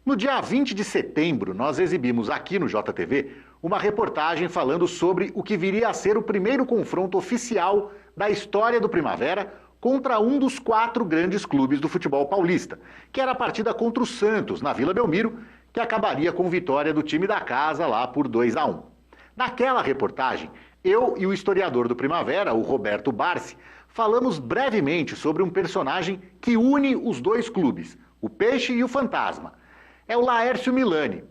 No dia 20 de setembro, nós exibimos aqui no JTV uma reportagem falando sobre o que viria a ser o primeiro confronto oficial da história do Primavera contra um dos 4 grandes clubes do futebol paulista, que era a partida contra o Santos, na Vila Belmiro, que acabaria com vitória do time da casa lá por 2-1. Naquela reportagem, eu e o historiador do Primavera, o Roberto Barsi, falamos brevemente sobre um personagem que une os dois clubes, o Peixe e o Fantasma. É o Laércio Milani.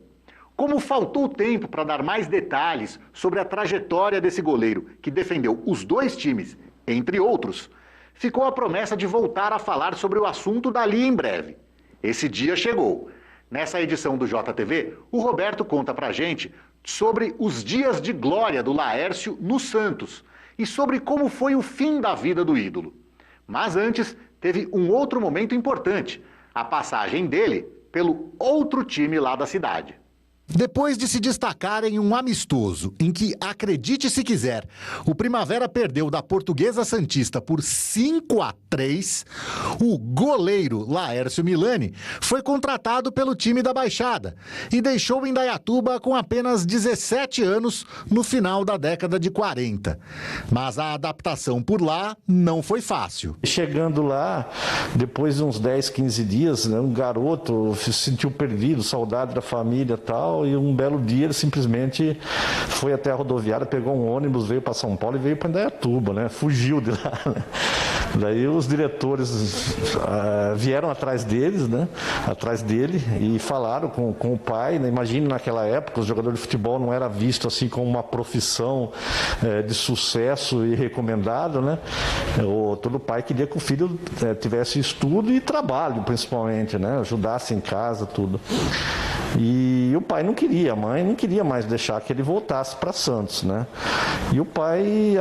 Como faltou tempo para dar mais detalhes sobre a trajetória desse goleiro que defendeu os dois times, entre outros, ficou a promessa de voltar a falar sobre o assunto dali em breve. Esse dia chegou. Nessa edição do JTV, o Roberto conta pra gente sobre os dias de glória do Laércio no Santos e sobre como foi o fim da vida do ídolo. Mas antes, teve um outro momento importante, a passagem dele pelo outro time lá da cidade. Depois de se destacar em um amistoso em que, acredite se quiser, o Primavera perdeu da Portuguesa Santista por 5-3, o goleiro Laércio Milani foi contratado pelo time da Baixada e deixou Indaiatuba com apenas 17 anos no final da década de 40. Mas a adaptação por lá não foi fácil. Chegando lá, depois de uns 10, 15 dias, né, um garoto se sentiu perdido, saudade da família e tal, e um belo dia ele simplesmente foi até a rodoviária, pegou um ônibus, veio para São Paulo e veio para Indaiatuba, né? Fugiu de lá, né? Daí os diretores vieram atrás deles, né? Atrás dele e falaram com o pai, né? Imagine naquela época, os jogadores de futebol não era visto assim como uma profissão de sucesso e recomendado, né? Todo pai queria que o filho tivesse estudo e trabalho, principalmente, né? Ajudasse em casa, tudo. E o pai não queria, a mãe não queria mais deixar que ele voltasse para Santos, né? E o pai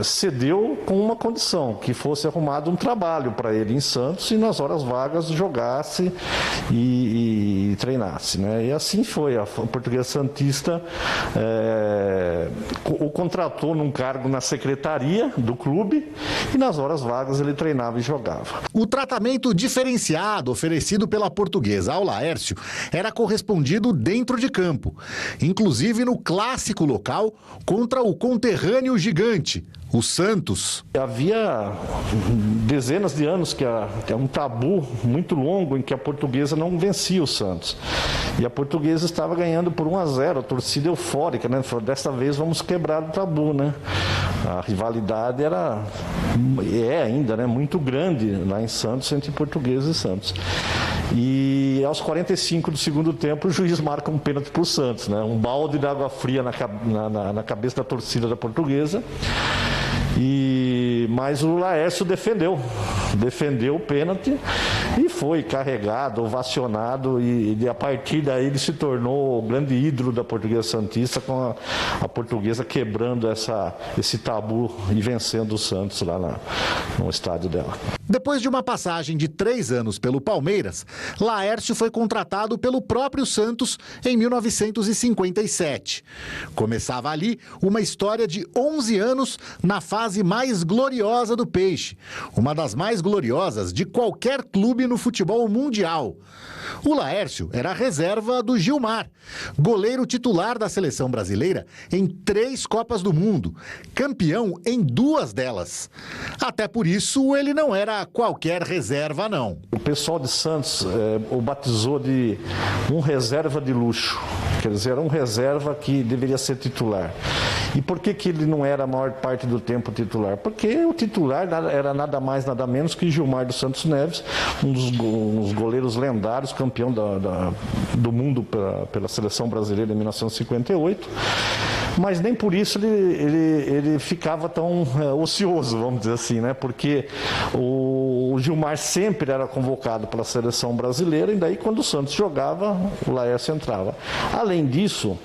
cedeu com uma condição, que fosse arrumado um trabalho para ele em Santos e nas horas vagas jogasse e treinasse, né? E assim foi, a Portuguesa Santista o contratou num cargo na secretaria do clube e nas horas vagas ele treinava e jogava. O tratamento diferenciado oferecido pela Portuguesa ao Laércio era correspondido dentro de campo, inclusive no clássico local contra o conterrâneo gigante, o Santos. Havia dezenas de anos que é um tabu muito longo em que a Portuguesa não vencia o Santos. E a Portuguesa estava ganhando por 1-0, a torcida eufórica, né? Falou, dessa vez vamos quebrar o tabu, né? A rivalidade é ainda, né, muito grande lá em Santos, entre Portuguesa e Santos. E aos 45 do segundo tempo, o juiz marca um pênalti para o Santos, né? Um balde de água fria na cabeça da torcida da Portuguesa. Mas o Laércio defendeu o pênalti e foi carregado, ovacionado e a partir daí ele se tornou o grande ídolo da Portuguesa Santista, com a Portuguesa quebrando esse tabu e vencendo o Santos lá no estádio dela. Depois de uma passagem de 3 anos pelo Palmeiras, Laércio foi contratado pelo próprio Santos em 1957. Começava ali uma história de 11 anos na fase mais gloriosa do Peixe, uma das mais gloriosas de qualquer clube no futebol mundial. O Laércio era a reserva do Gilmar, goleiro titular da seleção brasileira em 3 Copas do Mundo, campeão em 2 delas. Até por isso, ele não era qualquer reserva, não. O pessoal de Santos o batizou de um reserva de luxo, quer dizer, era um reserva que deveria ser titular. E por que ele não era a maior parte do tempo titular? Porque o titular era nada mais, nada menos que Gilmar dos Santos Neves, um dos goleiros lendários, campeão do mundo pela seleção brasileira em 1958. Mas nem por isso ele ficava tão ocioso, vamos dizer assim, né? Porque o Gilmar sempre era convocado pela seleção brasileira e daí quando o Santos jogava, o Laércio entrava. Além disso,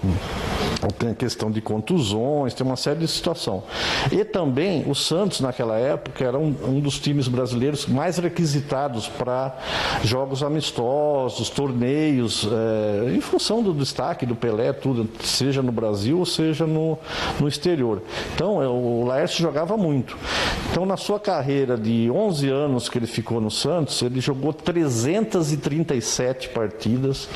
tem a questão de contusões, tem uma série de situação. E também o Santos, naquela época, era um dos times brasileiros mais requisitados para jogos amistosos, torneios, em função do destaque do Pelé, tudo, seja no Brasil ou seja no exterior. Então, o Laércio jogava muito. Então, na sua carreira de 11 anos que ele ficou no Santos, ele jogou 337 partidas,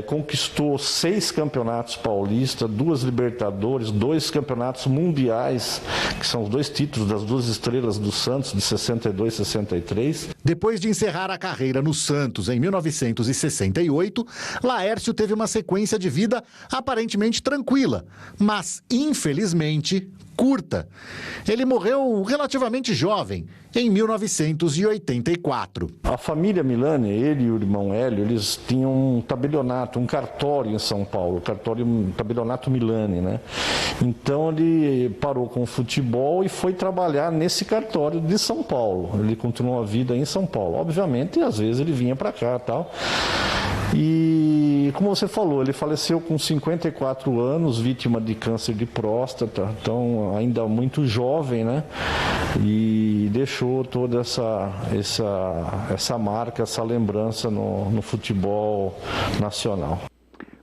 conquistou 6 campeonatos paulistas, 2 Libertadores, 2 campeonatos mundiais, que são os 2 títulos das 2 estrelas do Santos, de 62 e 63. Depois de encerrar a carreira no Santos em 1968, Laércio teve uma sequência de vida aparentemente tranquila, mas, infelizmente, curta. Ele morreu relativamente jovem, em 1984. A família Milani, ele e o irmão Hélio, eles tinham um tabelionato, um cartório em São Paulo, tabelionato Milani, né? Então ele parou com o futebol e foi trabalhar nesse cartório de São Paulo. Ele continuou a vida em São Paulo. Obviamente, às vezes ele vinha para cá e tal. E, como você falou, ele faleceu com 54 anos, vítima de câncer de próstata, então ainda muito jovem, né? E deixou toda essa marca, essa lembrança no futebol nacional.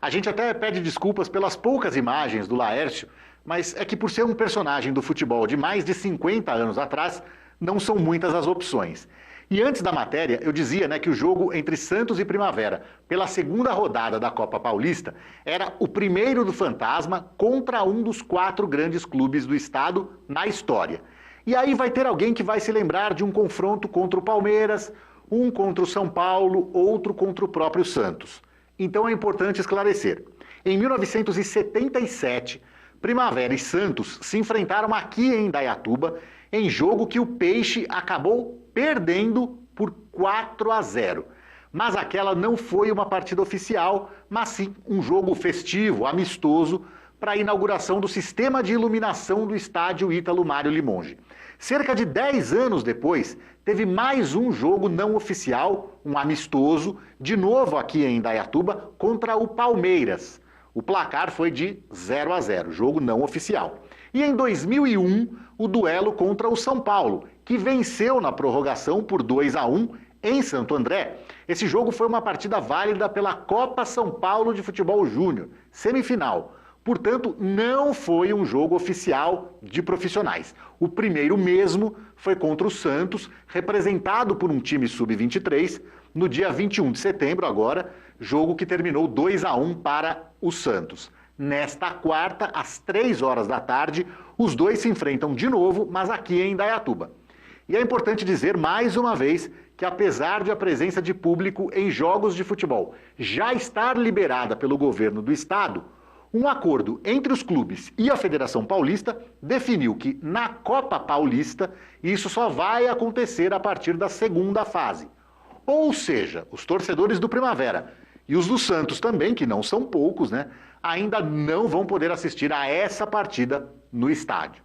A gente até pede desculpas pelas poucas imagens do Laércio, mas é que por ser um personagem do futebol de mais de 50 anos atrás, não são muitas as opções. E antes da matéria, eu dizia, né, que o jogo entre Santos e Primavera, pela segunda rodada da Copa Paulista, era o primeiro do Fantasma contra um dos 4 grandes clubes do estado na história. E aí vai ter alguém que vai se lembrar de um confronto contra o Palmeiras, um contra o São Paulo, outro contra o próprio Santos. Então é importante esclarecer. Em 1977, Primavera e Santos se enfrentaram aqui em Indaiatuba, em jogo que o Peixe acabou perdendo por 4-0. Mas aquela não foi uma partida oficial, mas sim um jogo festivo, amistoso, para a inauguração do sistema de iluminação do estádio Ítalo Mário Limonge. Cerca de 10 anos depois, teve mais um jogo não oficial, um amistoso, de novo aqui em Indaiatuba, contra o Palmeiras. O placar foi de 0-0, jogo não oficial. E em 2001, o duelo contra o São Paulo, que venceu na prorrogação por 2-1 em Santo André. Esse jogo foi uma partida válida pela Copa São Paulo de Futebol Júnior, semifinal. Portanto, não foi um jogo oficial de profissionais. O primeiro mesmo foi contra o Santos, representado por um time sub-23, no dia 21 de setembro agora, jogo que terminou 2-1 para o Santos. Nesta quarta, às 3 horas da tarde, os dois se enfrentam de novo, mas aqui em Indaiatuba. E é importante dizer mais uma vez que, apesar de a presença de público em jogos de futebol já estar liberada pelo governo do estado, um acordo entre os clubes e a Federação Paulista definiu que, na Copa Paulista, isso só vai acontecer a partir da segunda fase. Ou seja, os torcedores do Primavera e os do Santos também, que não são poucos, né, ainda não vão poder assistir a essa partida no estádio.